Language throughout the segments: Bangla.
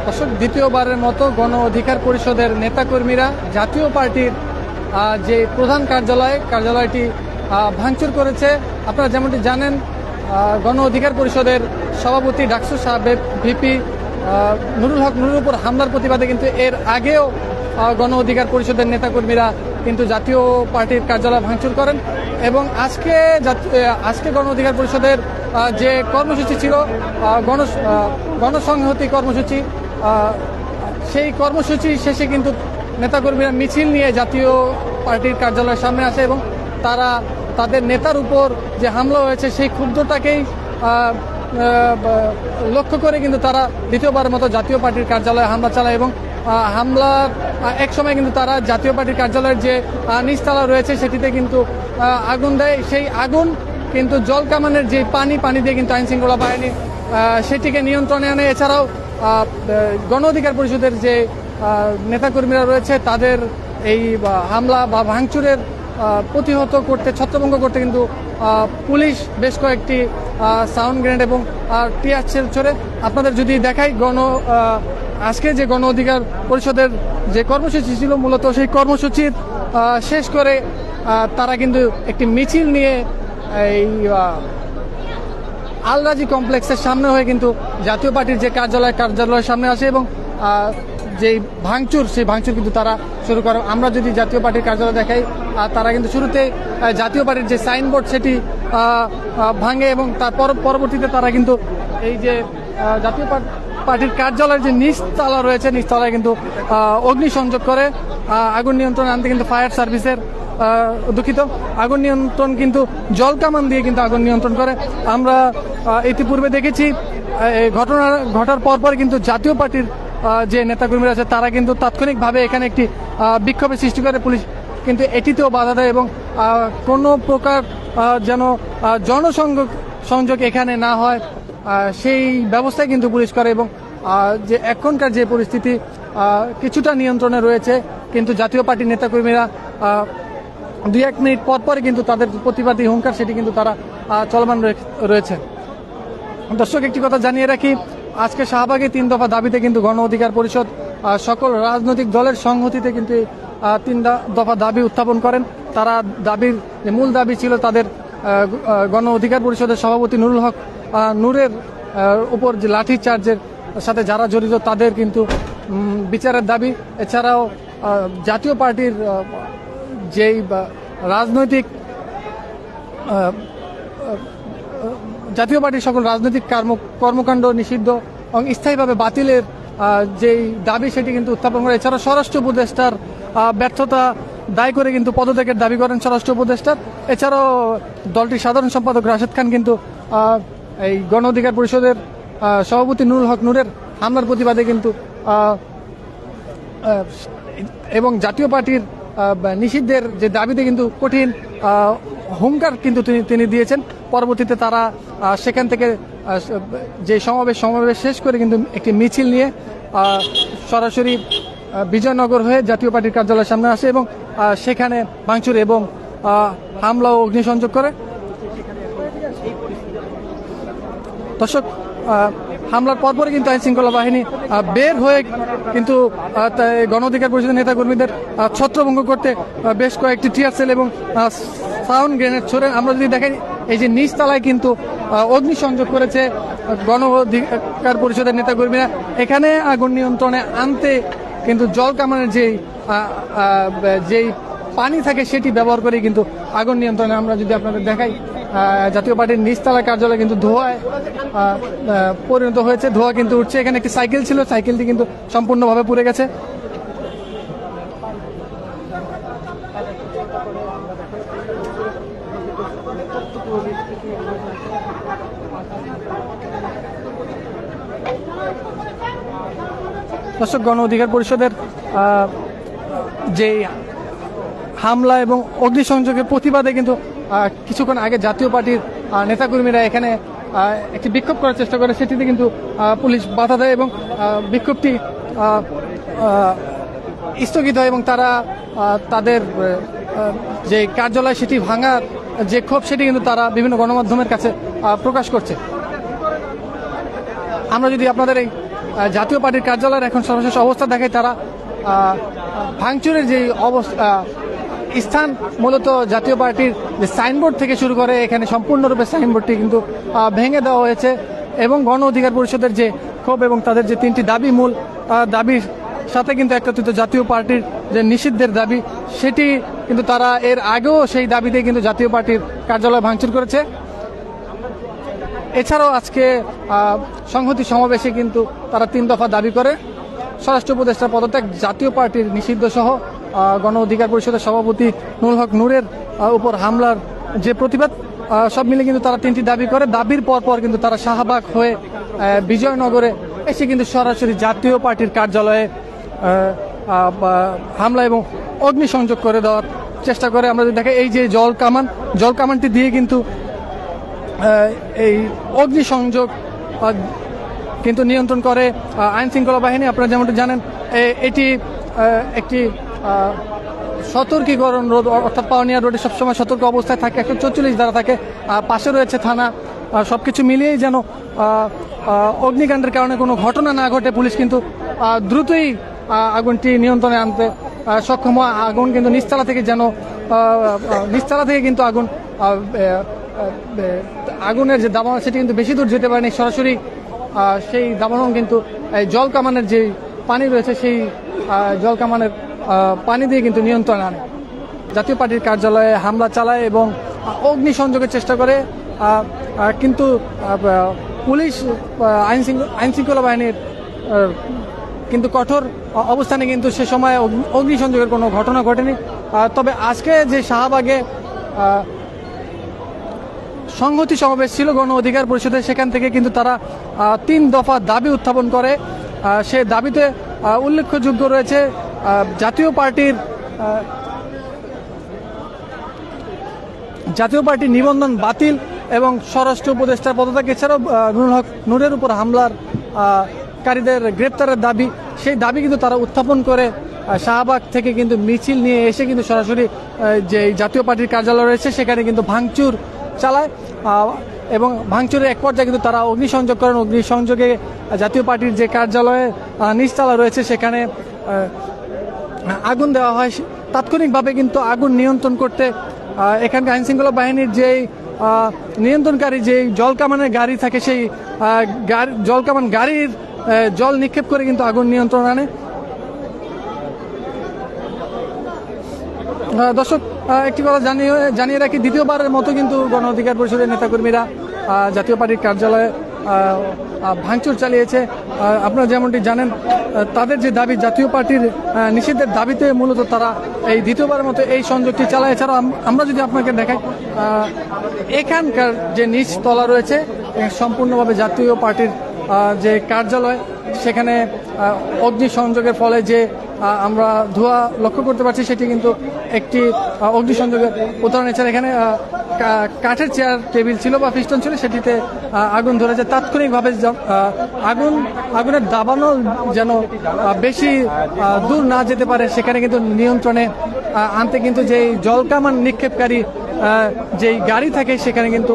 দর্শক, দ্বিতীয়বারের মতো গণ অধিকার পরিষদের নেতাকর্মীরা জাতীয় পার্টির যে প্রধান কার্যালয়টি ভাঙচুর করেছে। আপনারা যেমনটি জানেন, গণ অধিকার পরিষদের সভাপতি ডাকসু সাহেব ভিপি নুরুল হক নুরুর উপর হামলার প্রতিবাদে কিন্তু এর আগেও গণ অধিকার পরিষদের নেতাকর্মীরা কিন্তু জাতীয় পার্টির কার্যালয় ভাঙচুর করেন এবং আজকে গণ অধিকার পরিষদের যে কর্মসূচি ছিল গণসংহতি কর্মসূচি, সেই কর্মসূচি শেষে কিন্তু নেতাকর্মীরা মিছিল নিয়ে জাতীয় পার্টির কার্যালয়ের সামনে আসে এবং তারা তাদের নেতার উপর যে হামলা হয়েছে সেই ক্ষুব্ধতাকেই লক্ষ্য করে কিন্তু তারা দ্বিতীয়বারের মতো জাতীয় পার্টির কার্যালয়ে হামলা চালায় এবং হামলার এক সময় কিন্তু তারা জাতীয় পার্টির কার্যালয়ের যে নিচতলা রয়েছে সেটিতে কিন্তু আগুন দেয়। সেই আগুন কিন্তু জল কামানের যে পানি দিয়ে কিন্তু আইনশৃঙ্খলা বাহিনী সেটিকে নিয়ন্ত্রণে আনে। এছাড়াও গণ অধিকার পরিষদের যে নেতাকর্মীরা রয়েছে তাদের এই হামলা বা ভাঙচুরের প্রতিহত করতে, ছত্রভঙ্গ করতে কিন্তু পুলিশ বেশ কয়েকটি সাউন্ড গ্রেনেড এবং টিয়ার ছোড়ে। আপনাদের যদি দেখাই, আজকে যে গণ অধিকার পরিষদের যে কর্মসূচি ছিল, মূলত সেই কর্মসূচির শেষ করে তারা কিন্তু একটি মিছিল নিয়ে এই আলরাজি কমপ্লেক্সের সামনে হয়ে কিন্তু জাতীয় পার্টির যে কার্যালয়ের সামনে আসে এবং যেই সেই ভাঙচুর কিন্তু তারা শুরু করে। আমরা যদি জাতীয় পার্টির কার্যালয় দেখাই, তারা কিন্তু শুরুতে জাতীয় পার্টির যে সাইনবোর্ড সেটি ভাঙে এবং তার পরবর্তীতে তারা কিন্তু এই যে জাতীয় পার্টির কার্যালয়ের যে নিচতলা রয়েছে, নিচতলায় কিন্তু অগ্নিসংযোগ করে আগুন নিয়ন্ত্রণে আনতে কিন্তু ফায়ার সার্ভিসের আগুন নিয়ন্ত্রণ কিন্তু জল কামান দিয়ে কিন্তু আগুন নিয়ন্ত্রণ করে। আমরা ইতিপূর্বে দেখেছি ঘটার পরপর কিন্তু জাতীয় পার্টির যে নেতাকর্মীরা আছে তারা কিন্তু তাৎক্ষণিকভাবে এখানে একটি বিক্ষোভের সৃষ্টি করে। পুলিশ কিন্তু এটিতেও বাধা দেয় এবং কোনো প্রকার যেন জনসংযোগ এখানে না হয় সেই ব্যবস্থায় কিন্তু পুলিশ করে এবং যে এখনকার যে পরিস্থিতি কিছুটা নিয়ন্ত্রণে রয়েছে, কিন্তু জাতীয় পার্টির নেতাকর্মীরা 2-1 মিনিট পর কিন্তু তাদের প্রতিবাদী হুঙ্কার সেটি কিন্তু তারা চলমান রয়েছে। দর্শক, একটি কথা জানিয়ে রাখি, আজকে শাহবাগে 3 দফা দাবিতে কিন্তু গণ অধিকার পরিষদ সকল রাজনৈতিক দলের সংহতিতে কিন্তু 3 দফা দাবি উত্থাপন করেন। তারা মূল দাবি ছিল তাদের গণ অধিকার পরিষদের সভাপতি নুরুল হক নূরের উপর যে লাঠি চার্জের সাথে যারা জড়িত তাদের কিন্তু বিচারের দাবি। এছাড়াও জাতীয় পার্টির যেই জাতীয় পার্টির সকল রাজনৈতিক কর্মকাণ্ড নিষিদ্ধ এবং স্থায়ীভাবে বাতিলের যেই দাবি সেটি কিন্তু উত্থাপন করে। এছাড়া স্বরাষ্ট্র উপদেষ্টার ব্যর্থতা দায়ী করে কিন্তু পদত্যাগের দাবি করেন স্বরাষ্ট্র উপদেষ্টার। এছাড়াও দলটির সাধারণ সম্পাদক রাশেদ খান কিন্তু এই গণ অধিকার পরিষদের সভাপতি নুরুল হক নূরের হামলার প্রতিবাদে কিন্তু এবং জাতীয় পার্টির নিষিদ্ধের যে দাবিতে কিন্তু কঠিন হুঙ্কার কিন্তু তিনি দিয়েছেন। পরবর্তীতে তারা সেখান থেকে যে সমাবেশ শেষ করে কিন্তু একটি মিছিল নিয়ে সরাসরি বিজয়নগর হয়ে জাতীয় পার্টির কার্যালয়ের সামনে আসে এবং সেখানে ভাঙচুর এবং হামলা ও অগ্নিসংযোগ করে। দর্শক, হামলার পরপরই কিন্তু আইন শৃঙ্খলা বাহিনী বের হয়ে কিন্তু গণ অধিকার পরিষদের নেতাকর্মীদের ছত্রভঙ্গ করতে বেশ কয়েকটি টিয়ার সেল এবং সাউন্ড গ্রেনেড ছোড়েন। আমরা যদি দেখেন, এই যে নিচতলায় কিন্তু অগ্নিসংযোগ করেছে গণ অধিকার পরিষদের নেতাকর্মীরা। এখানে আগুন নিয়ন্ত্রণে আনতে কিন্তু জল কামানের যেই পানি থাকে সেটি ব্যবহার করে কিন্তু আগুন নিয়ন্ত্রণে। আমরা যদি আপনাদের দেখাই, জাতীয় পার্টির নিচতলা কার্যালয় কিন্তু ধোঁয়ায় পরিণত হয়েছে, ধোঁয়া কিন্তু উঠছে। এখানে একটি সাইকেল ছিল, সাইকেলটি কিন্তু সম্পূর্ণভাবে পুড়ে গেছে। দর্শক, গণ অধিকার পরিষদের যে হামলা এবং অগ্নিসংযোগের প্রতিবাদে কিন্তু কিছুক্ষণ আগে জাতীয় পার্টির নেতাকর্মীরা এখানে একটি বিক্ষোভ করার চেষ্টা করে, সেটিতে কিন্তু পুলিশ বাধা দেয় এবং বিক্ষোভটি স্থগিত হয় এবং তারা তাদের যে কার্যালয় সেটি ভাঙার যে ক্ষোভ সেটি কিন্তু তারা বিভিন্ন গণমাধ্যমের কাছে প্রকাশ করছে। আমরা যদি আপনাদের এই জাতীয় পার্টির কার্যালয়ের এখন সর্বশেষ অবস্থা দেখায় তারা ভাঙচুরের যে অবস্থা স্থান মূলত জাতীয় পার্টির যে সাইনবোর্ড থেকে শুরু করে এখানে সম্পূর্ণরূপে সাইনবোর্ডটি কিন্তু ভেঙে দেওয়া হয়েছে এবং গণ অধিকার পরিষদের যে ক্ষোভ এবং তাদের যে তিনটি দাবি মূল দাবির সাথে কিন্তু একত্রিত জাতীয় পার্টির যে নিষিদ্ধের দাবি সেটি কিন্তু তারা এর আগেও সেই দাবিতে কিন্তু জাতীয় পার্টির কার্যালয় ভাঙচুর করেছে। এছাড়াও আজকে সংহতি সমাবেশে কিন্তু তারা 3 দফা দাবি করে স্বরাষ্ট্র উপদেষ্টার পদত্যাগ, জাতীয় পার্টির নিষিদ্ধ সহ গণ অধিকার পরিষদের সভাপতি নুরুল হক নূরের উপর হামলার যে প্রতিবাদ, সব মিলে কিন্তু তারা 3টি দাবি করে। দাবির পর কিন্তু তারা শাহবাগ হয়ে বিজয়নগরে এসে কিন্তু সরাসরি জাতীয় পার্টির কার্যালয়ে হামলা এবং অগ্নিসংযোগ করে দেওয়ার চেষ্টা করে। আমরা যদি দেখি এই যে জল কামানটি দিয়ে কিন্তু এই অগ্নিসংযোগ কিন্তু নিয়ন্ত্রণ করে আইন শৃঙ্খলা বাহিনী। আপনারা যেমনটি জানেন এটি একটি সতর্কীকরণ রোড, অর্থাৎ পাওনিয়া রোডে সবসময় সতর্ক অবস্থায় থাকে, 144 ধারা থাকে, পাশে রয়েছে থানা। সবকিছু মিলিয়েই যেন অগ্নিকাণ্ডের কারণে কোনো ঘটনা না ঘটে পুলিশ কিন্তু দ্রুতই আগুনটি নিয়ন্ত্রণে আনতে সক্ষম হয়। আগুন কিন্তু নিচতলা থেকে কিন্তু আগুনের যে দাবানল সেটি কিন্তু বেশি দূর যেতে পারেনি, সরাসরি সেই দাবানল কিন্তু জল কামানের যে পানি রয়েছে সেই জল কামানের পানি দিয়ে কিন্তু নিয়ন্ত্রণ আনে। জাতীয় পার্টির কার্যালয়ে হামলা চালায় এবং অগ্নিসংযোগের চেষ্টা করে, কিন্তু পুলিশ আইন শৃঙ্খলা বাহিনীর কিন্তু কঠোর অবস্থানে কিন্তু সে সময় অগ্নিসংযোগের কোনো ঘটনা ঘটেনি। তবে আজকে যে শাহবাগে সংহতি সমাবেশ ছিল গণ অধিকার পরিষদের, সেখান থেকে কিন্তু তারা 3 দফা দাবি উত্থাপন করে। সে দাবিতে উল্লেখযোগ্য রয়েছে জাতীয় পার্টির নিবন্ধন বাতিল এবং স্বরাষ্ট্র উপদেষ্টার পদত্যাগ, এছাড়াও নুরুল হক নূরের উপর হামলার কারীদের গ্রেপ্তারের দাবি, সেই দাবি কিন্তু তারা উত্থাপন করে শাহবাগ থেকে কিন্তু মিছিল নিয়ে এসে কিন্তু সরাসরি যে জাতীয় পার্টির কার্যালয় রয়েছে সেখানে কিন্তু ভাঙচুর চালায় এবং ভাঙচুরের এক পর্যায়ে কিন্তু তারা অগ্নিসংযোগ করেন। অগ্নিসংযোগে জাতীয় পার্টির যে কার্যালয়ে নিচতলা রয়েছে সেখানে আগুন দেওয়া হয়। তাৎক্ষণিকভাবে কিন্তু আগুন নিয়ন্ত্রণ করতে এখানকার আইনশৃঙ্খলা বাহিনীর যেই নিয়ন্ত্রণকারী যেই জলকামানের গাড়ি থাকে সেই জলকামান গাড়ির জল নিক্ষেপ করে কিন্তু আগুন নিয়ন্ত্রণ আনে। দর্শক, একটি কথা জানিয়ে রাখি, দ্বিতীয়বারের মতো কিন্তু গণ অধিকার পরিষদের নেতাকর্মীরা জাতীয় পার্টির কার্যালয়ে ভাঙচুর চালিয়েছে। আপনারা যেমনটি জানেন তাদের যে দাবি জাতীয় পার্টির নিষিদ্ধের দাবিতে মূলত তারা এই দ্বিতীয়বারের মতো এই সংযোগটি চালায়। এছাড়াও আমরা যদি আপনাকে দেখাই এখানকার যে নিচতলা রয়েছে সম্পূর্ণভাবে জাতীয় পার্টির যে কার্যালয়, সেখানে অগ্নিসংযোগের ফলে যে আমরা ধোঁয়া লক্ষ্য করতে পারছি সেটি কিন্তু একটি অগ্নিসংযোগের উদাহরণ। এছাড়া এখানে কাঠের চেয়ার টেবিল ছিল বা পিস্টন ছিল, সেটিতে আগুন ধরেছে। তাৎক্ষণিকভাবে আগুনের দাবানো যেন বেশি দূর না যেতে পারে সেখানে কিন্তু নিয়ন্ত্রণে আনতে কিন্তু যেই জলকামান নিক্ষেপকারী যেই গাড়ি থাকে সেখানে কিন্তু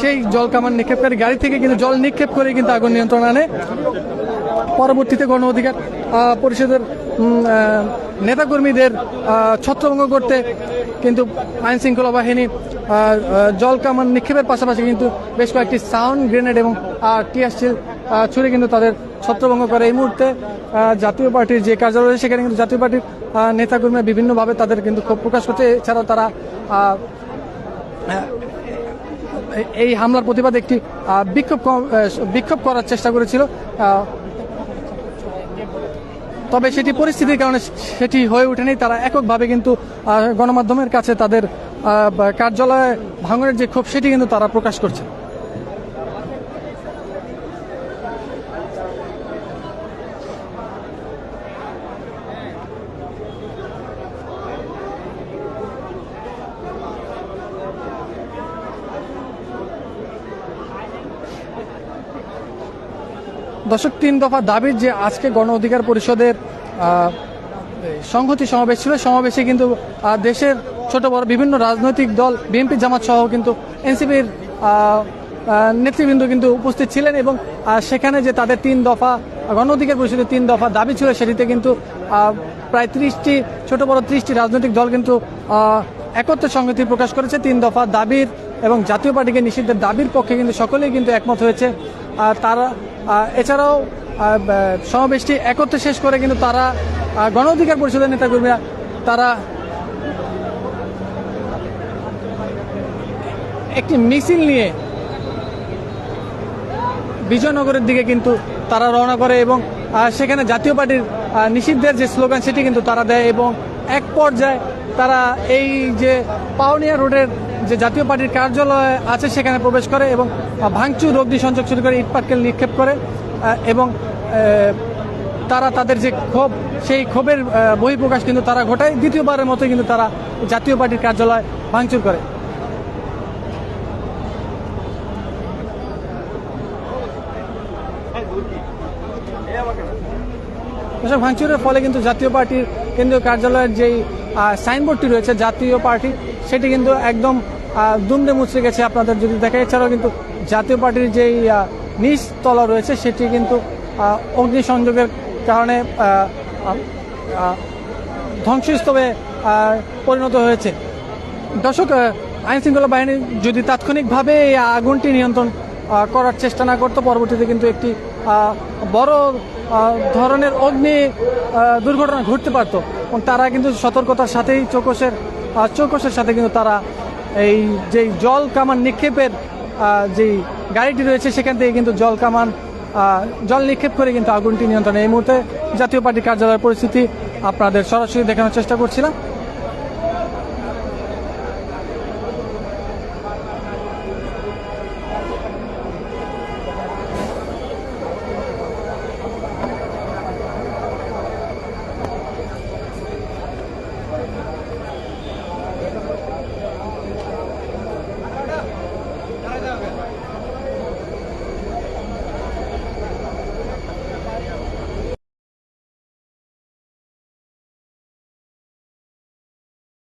সেই জলকামান নিক্ষেপকারী গাড়ি থেকে কিন্তু জল নিক্ষেপ করে কিন্তু আগুন নিয়ন্ত্রণ আনে। পরবর্তীতে গণ অধিকার পরিষদের নেতাকর্মীদের ছত্রভঙ্গ করতে কিন্তু আইন শৃঙ্খলা বাহিনী জলকামান নিক্ষেপের পাশাপাশি কিন্তু বেশ কয়েকটি সাউন্ড গ্রেনেড এবং টিয়ার ছুড়ে কিন্তু তাদের ছত্রভঙ্গ করে। এই মুহূর্তে জাতীয় পার্টির যে কার্যালয় রয়েছে সেখানে কিন্তু জাতীয় পার্টির নেতাকর্মীরা বিভিন্নভাবে তাদের কিন্তু ক্ষোভ প্রকাশ করছে। এছাড়াও তারা এই হামলার প্রতিবাদে একটি বিক্ষোভ করার চেষ্টা করেছিল, তবে সেটি পরিস্থিতির কারণে সেটি হয়ে ওঠেনি। তারা এককভাবে কিন্তু গণমাধ্যমের কাছে তাদের কার্যালয়ে ভাঙনের যে ক্ষোভ সেটি কিন্তু তারা প্রকাশ করছে। দর্শক, 3 দফা দাবির যে আজকে গণ অধিকার পরিষদের সংহতি সমাবেশ ছিল, সমাবেশে কিন্তু দেশের ছোট বড় বিভিন্ন রাজনৈতিক দল, বিএনপি জামাত সহ কিন্তু এনসিপির নেতৃবৃন্দ কিন্তু উপস্থিত ছিলেন এবং সেখানে যে তাদের 3 দফা গণ অধিকার পরিষদের 3 দফা দাবি ছিল, সেটিতে কিন্তু প্রায় 30টি ছোট বড় 30টি রাজনৈতিক দল কিন্তু একত্রে সংহতি প্রকাশ করেছে 3 দফা দাবির এবং জাতীয় পার্টিকে নিষিদ্ধের দাবির পক্ষে কিন্তু সকলেই কিন্তু একমত হয়েছে। তারা এছাড়াও সমাবেশটি একত্রে শেষ করে কিন্তু তারা গণ অধিকার পরিষদের নেতাকর্মীরা তারা একটি মিছিল নিয়ে বিজয়নগরের দিকে কিন্তু তারা রওনা করে এবং সেখানে জাতীয় পার্টির নিষিদ্ধের যে স্লোগান সেটি কিন্তু তারা দেয় এবং এক পর্যায়ে তারা এই যে পাউনিয়া রোডের যে জাতীয় পার্টির কার্যালয় আছে সেখানে প্রবেশ করে এবং ভাঙচুর অগ্নিসংযোগ শুরু করে, ইট পাটকেল নিক্ষেপ করে এবং তারা তাদের যে ক্ষোভ সেই ক্ষোভের বহিঃপ্রকাশ কিন্তু তারা ঘটায়। দ্বিতীয়বারের মতো কিন্তু তারা জাতীয় পার্টির কার্যালয় ভাঙচুর করে। এসব ভাঙচুরের ফলে কিন্তু জাতীয় পার্টির কেন্দ্রীয় কার্যালয়ের যেই সাইনবোর্ডটি রয়েছে জাতীয় পার্টি, সেটি কিন্তু একদম দুমড়ে মুচড়ে গেছে আপনাদের যদি দেখা। এছাড়াও কিন্তু জাতীয় পার্টির যেই নিচতলা রয়েছে সেটি কিন্তু অগ্নিসংযোগের কারণে ধ্বংসস্তূপে পরিণত হয়েছে। দর্শক, আইনশৃঙ্খলা বাহিনী যদি তাৎক্ষণিকভাবে এই আগুনটি নিয়ন্ত্রণ করার চেষ্টা না করতো, পরবর্তীতে কিন্তু একটি বড় ধরনের অগ্নি দুর্ঘটনা ঘটতে পারত এবং তারা কিন্তু সতর্কতার সাথেই চৌকসের সাথে কিন্তু তারা এই যেই জল কামান নিক্ষেপের যেই গাড়িটি রয়েছে সেখান থেকে কিন্তু জল নিক্ষেপ করে কিন্তু আগুনটি নিয়ন্ত্রণে। এই মুহূর্তে জাতীয় পার্টি কার্যালয়ের পরিস্থিতি আপনাদের সরাসরি দেখানোর চেষ্টা করছিলাম।